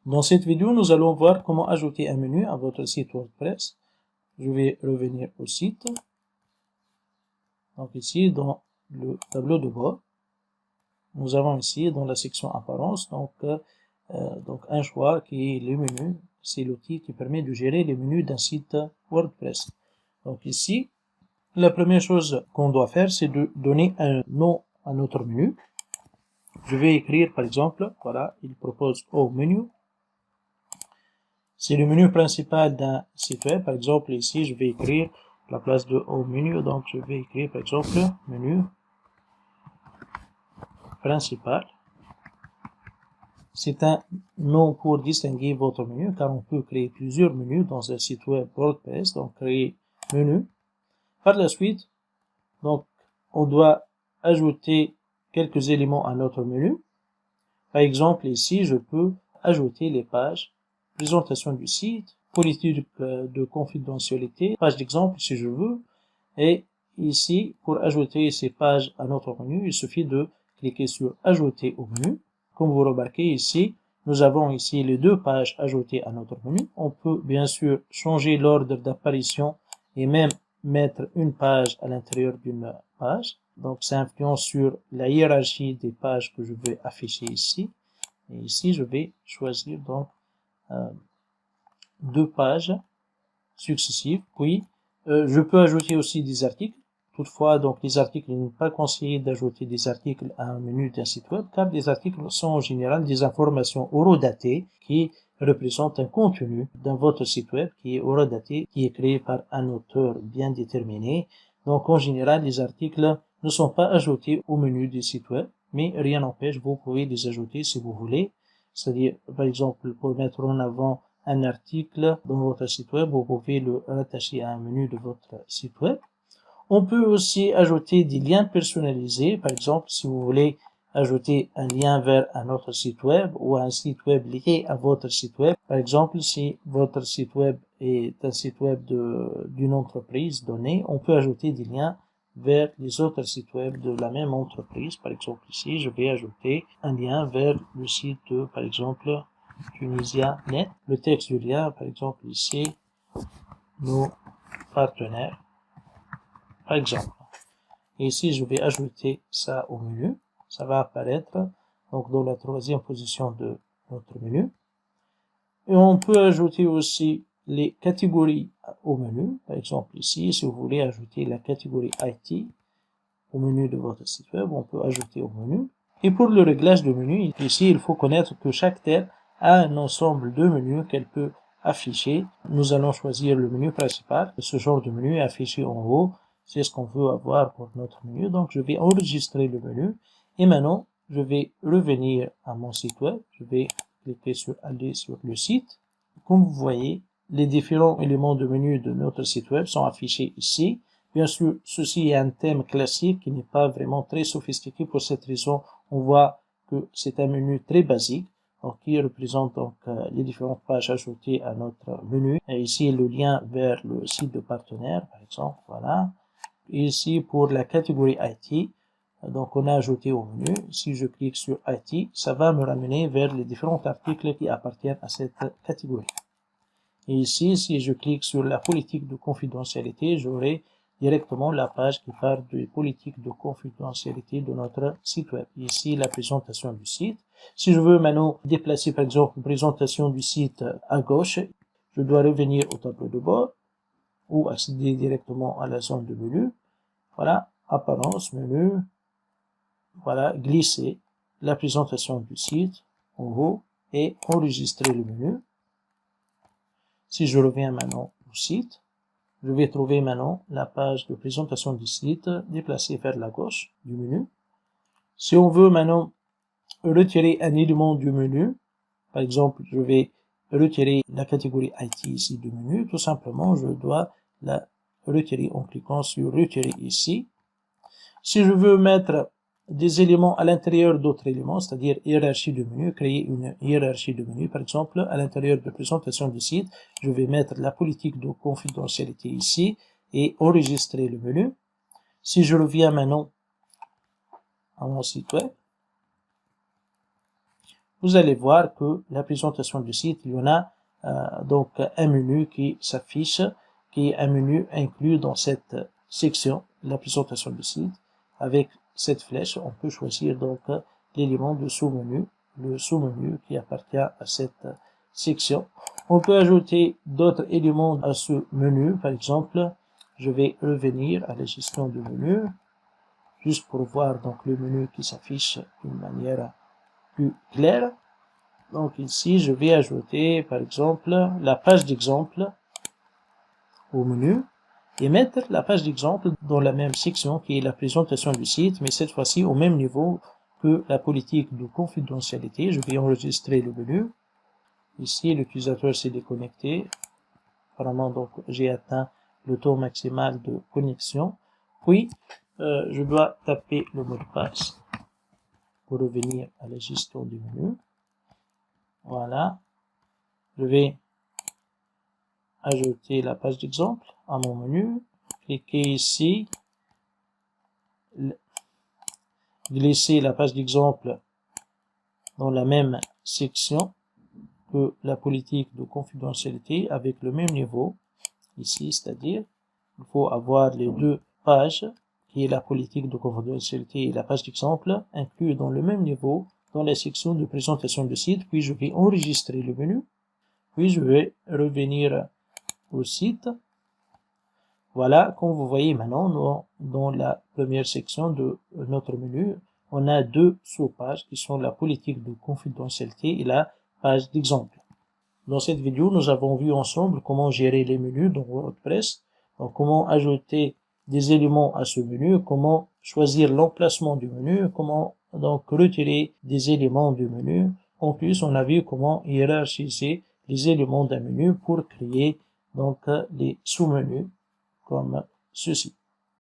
Dans cette vidéo, nous allons voir comment ajouter un menu à votre site WordPress. Je vais revenir au site. Donc ici, dans le tableau de bord, nous avons ici dans la section apparence, donc un choix qui est le menu. C'est l'outil qui permet de gérer les menus d'un site WordPress. Donc ici, la première chose qu'on doit faire, c'est de donner un nom à notre menu. Je vais écrire par exemple, voilà, il propose au menu. C'est le menu principal d'un site web. Par exemple, ici, je vais écrire à la place de au menu. Donc, je vais écrire, par exemple, menu principal. C'est un nom pour distinguer votre menu, car on peut créer plusieurs menus dans un site web WordPress. Donc, créer menu. Par la suite, donc, on doit ajouter quelques éléments à notre menu. Par exemple, ici, je peux ajouter les pages, présentation du site, politique de confidentialité, page d'exemple si je veux. Et ici, pour ajouter ces pages à notre menu, il suffit de cliquer sur ajouter au menu. Comme vous remarquez ici, nous avons ici les deux pages ajoutées à notre menu. On peut bien sûr changer l'ordre d'apparition et même mettre une page à l'intérieur d'une page. Donc, ça influence sur la hiérarchie des pages que je vais afficher ici. Et ici, je vais choisir donc deux pages successives. Puis, je peux ajouter aussi des articles. Toutefois, donc les articles, il n'est pas conseillé d'ajouter des articles à un menu d'un site web, car des articles sont en général des informations horodatées qui représentent un contenu dans votre site web qui est horodaté, qui est créé par un auteur bien déterminé. Donc, en général, les articles ne sont pas ajoutés au menu du site web, mais rien n'empêche, vous pouvez les ajouter si vous voulez. C'est-à-dire, par exemple, pour mettre en avant un article dans votre site web, vous pouvez le rattacher à un menu de votre site web. On peut aussi ajouter des liens personnalisés. Par exemple, si vous voulez ajouter un lien vers un autre site web ou un site web lié à votre site web. Par exemple, si votre site web est un site web d'une entreprise donnée, on peut ajouter des liens vers les autres sites web de la même entreprise. Par exemple, ici, je vais ajouter un lien vers le site de, par exemple, Tunisia.net. Le texte du lien, par exemple, ici, nos partenaires, par exemple. Et ici, je vais ajouter ça au menu. Ça va apparaître donc dans la troisième position de notre menu. Et on peut ajouter aussi les catégories au menu. Par exemple, ici, si vous voulez ajouter la catégorie IT au menu de votre site web, on peut ajouter au menu. Et pour le réglage de menu, ici, il faut connaître que chaque thème a un ensemble de menus qu'elle peut afficher. Nous allons choisir le menu principal. Ce genre de menu est affiché en haut. C'est ce qu'on veut avoir pour notre menu. Donc, je vais enregistrer le menu. Et maintenant, je vais revenir à mon site web. Je vais cliquer sur aller sur le site. Comme vous voyez, les différents éléments de menu de notre site web sont affichés ici. Bien sûr, ceci est un thème classique qui n'est pas vraiment très sophistiqué. Pour cette raison, on voit que c'est un menu très basique, donc qui représente donc les différentes pages ajoutées à notre menu. Et ici, le lien vers le site de partenaire, par exemple, voilà. Et ici, pour la catégorie IT, donc on a ajouté au menu. Si je clique sur IT, ça va me ramener vers les différents articles qui appartiennent à cette catégorie. Et ici, si je clique sur la politique de confidentialité, j'aurai directement la page qui parle des politiques de confidentialité de notre site web. Ici, la présentation du site. Si je veux maintenant déplacer, par exemple, une présentation du site à gauche, je dois revenir au tableau de bord ou accéder directement à la zone de menu. Voilà, apparence, menu. Voilà, glisser la présentation du site en haut et enregistrer le menu. Si je reviens maintenant au site, je vais trouver maintenant la page de présentation du site déplacée vers la gauche du menu. Si on veut maintenant retirer un élément du menu, par exemple, je vais retirer la catégorie IT ici du menu, tout simplement, je dois la retirer en cliquant sur retirer ici. Si je veux mettre des éléments à l'intérieur d'autres éléments, c'est-à-dire hiérarchie de menu, créer une hiérarchie de menu, par exemple, à l'intérieur de présentation du site, je vais mettre la politique de confidentialité ici et enregistrer le menu. Si je reviens maintenant à mon site web, vous allez voir que la présentation du site, il y en a donc un menu qui s'affiche, qui est un menu inclus dans cette section, la présentation du site. Avec cette flèche, on peut choisir donc l'élément de sous-menu, le sous-menu qui appartient à cette section. On peut ajouter d'autres éléments à ce menu. Par exemple, je vais revenir à la gestion du menu, juste pour voir donc le menu qui s'affiche d'une manière plus claire. Donc ici, je vais ajouter par exemple la page d'exemple au menu et mettre la page d'exemple dans la même section qui est la présentation du site, mais cette fois-ci au même niveau que la politique de confidentialité. Je vais enregistrer le menu. Ici, l'utilisateur s'est déconnecté. Apparemment, donc, j'ai atteint le taux maximal de connexion. Puis, je dois taper le mot de passe pour revenir à la gestion du menu. Voilà. Je vais ajouter la page d'exemple à mon menu. Cliquez ici. Glisser la page d'exemple dans la même section que la politique de confidentialité avec le même niveau. Ici, c'est-à-dire, il faut avoir les deux pages, qui est la politique de confidentialité et la page d'exemple, inclus dans le même niveau dans la section de présentation du site. Puis je vais enregistrer le menu. Puis je vais revenir au site. Voilà, comme vous voyez maintenant, dans la première section de notre menu, on a deux sous-pages qui sont la politique de confidentialité et la page d'exemple. Dans cette vidéo, nous avons vu ensemble comment gérer les menus dans WordPress, donc comment ajouter des éléments à ce menu, comment choisir l'emplacement du menu, comment donc retirer des éléments du menu. En plus, on a vu comment hiérarchiser les éléments d'un menu pour créer donc les sous-menus comme ceci.